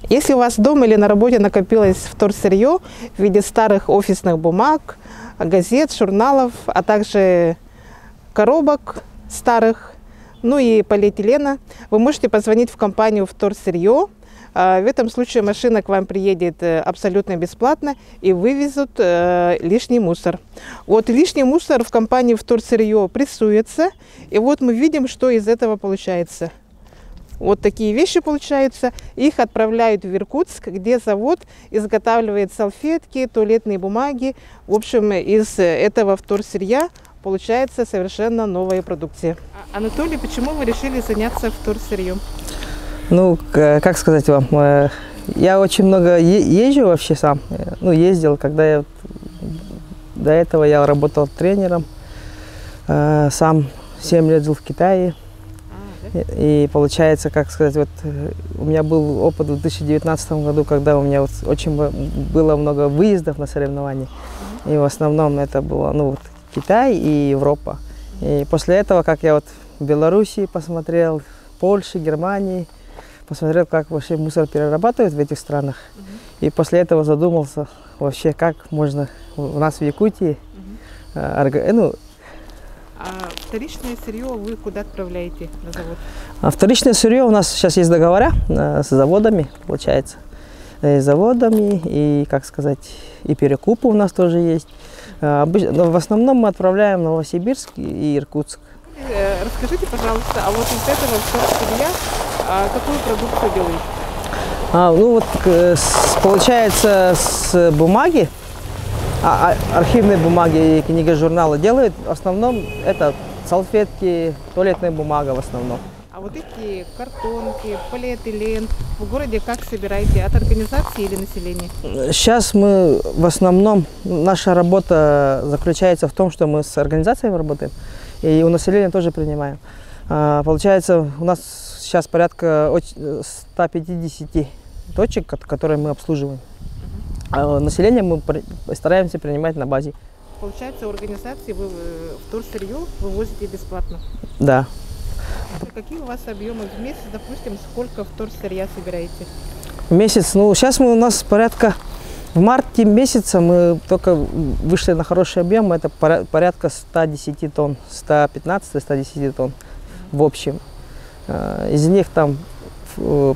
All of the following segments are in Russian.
Если у вас дома или на работе накопилось вторсырье в виде старых офисных бумаг, газет, журналов, а также коробок старых, ну и полиэтилена, вы можете позвонить в компанию «Вторсырье». В этом случае машина к вам приедет абсолютно бесплатно и вывезут лишний мусор. Вот лишний мусор в компании «Вторсырье» прессуется, и вот мы видим, что из этого получается. Вот такие вещи получаются. Их отправляют в Иркутск, где завод изготавливает салфетки, туалетные бумаги. В общем, из этого вторсырья получается совершенно новая продукция. Анатолий, почему вы решили заняться вторсырьем? Ну, как сказать вам, я очень много езжу вообще сам. Ну, ездил, когда до этого я работал тренером. Сам 7 лет жил в Китае. И получается, как сказать, вот у меня был опыт в 2019 году, когда у меня вот очень было много выездов на соревнования. И в основном это было вот Китай и Европа. И после этого, как я вот в Беларуси посмотрел, Польше, Германии, посмотрел, как вообще мусор перерабатывают в этих странах. И после этого задумался вообще, как можно у нас в Якутии вторичное сырье вы куда отправляете на завод? Вторичное сырье у нас сейчас есть договора с заводами, получается. И заводами, и, как сказать, и перекупы у нас тоже есть. Но в основном мы отправляем в Новосибирск и Иркутск. Расскажите, пожалуйста, а вот из этого вторсырья какую продукцию делаете? Ну вот, получается, с бумаги, архивные бумаги и книги, журналы делают, в основном это салфетки, туалетная бумага в основном. А вот эти картонки, полиэтилен в городе как собираете? От организации или населения? Сейчас мы в основном, наша работа заключается в том, что мы с организациями работаем и у населения тоже принимаем. Получается, у нас сейчас порядка 150 точек, которые мы обслуживаем. А население мы стараемся принимать на базе. Получается, у организации вы вторсырье вывозите бесплатно? Да. Какие у вас объемы в месяц, допустим, сколько вторсырья собираете? В месяц, сейчас у нас порядка, в марте месяца мы только вышли на хороший объем, это порядка 110 тонн, 115-110 тонн в общем. Из них там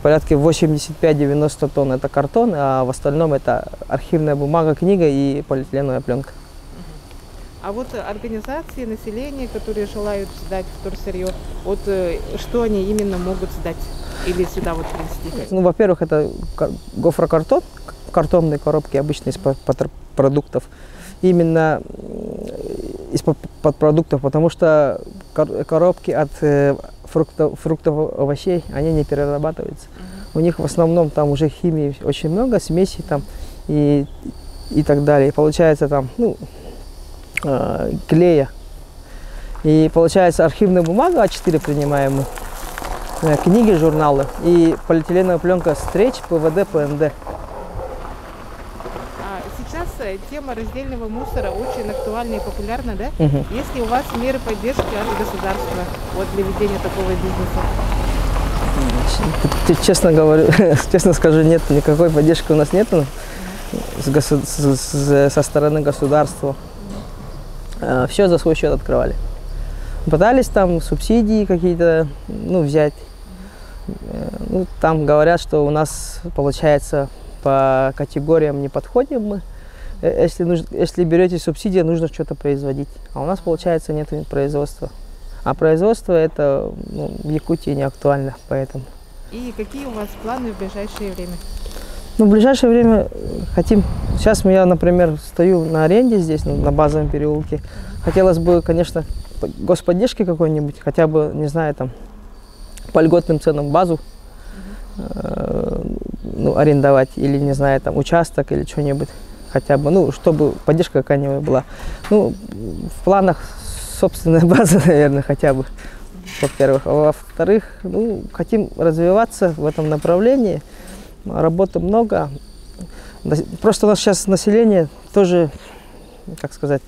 порядка 85-90 тонн это картон, а в остальном это архивная бумага, книга и полиэтиленовая пленка. А вот организации, население, которые желают сдать вторсырье, вот что они именно могут сдать или сюда вот принести? Ну, во-первых, это гофрокартон, картонные коробки обычно из продуктов. Именно из продуктов, потому что коробки от фруктов, овощей, они не перерабатываются. У них в основном там уже химии очень много, смесей там и так далее. И получается там, клея. И получается архивная бумага А4 принимаем мы, книги, журналы и полиэтиленовая пленка Стреч, ПВД, ПНД. Сейчас тема раздельного мусора очень актуальна и популярна, да? Есть ли у вас меры поддержки от государства для ведения такого бизнеса? Честно говорю, честно скажу, нет, никакой поддержки у нас нету со стороны государства. Все за свой счет открывали. Пытались там субсидии какие-то взять. Там говорят, что у нас, получается, по категориям не подходим мы. Если берете субсидии, нужно что-то производить. А у нас, получается, нет производства. А производство это в Якутии не актуально, поэтому. И какие у вас планы в ближайшее время? В ближайшее время хотим. Сейчас я, например, стою на аренде здесь, на базовом переулке. Хотелось бы, конечно, господдержки какой-нибудь, хотя бы, не знаю, там, по льготным ценам базу арендовать, или, не знаю, там, участок или что-нибудь. Хотя бы, чтобы поддержка какая-нибудь была. В планах собственная база, наверное, хотя бы, во-первых. А во-вторых, хотим развиваться в этом направлении. Работы много. Просто у нас сейчас население тоже, как сказать,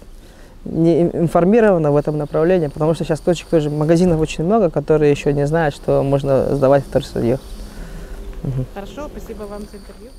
не информировано в этом направлении, потому что сейчас точек тоже, магазинов очень много, которые еще не знают, что можно сдавать вторсырье. Хорошо, спасибо вам за интервью.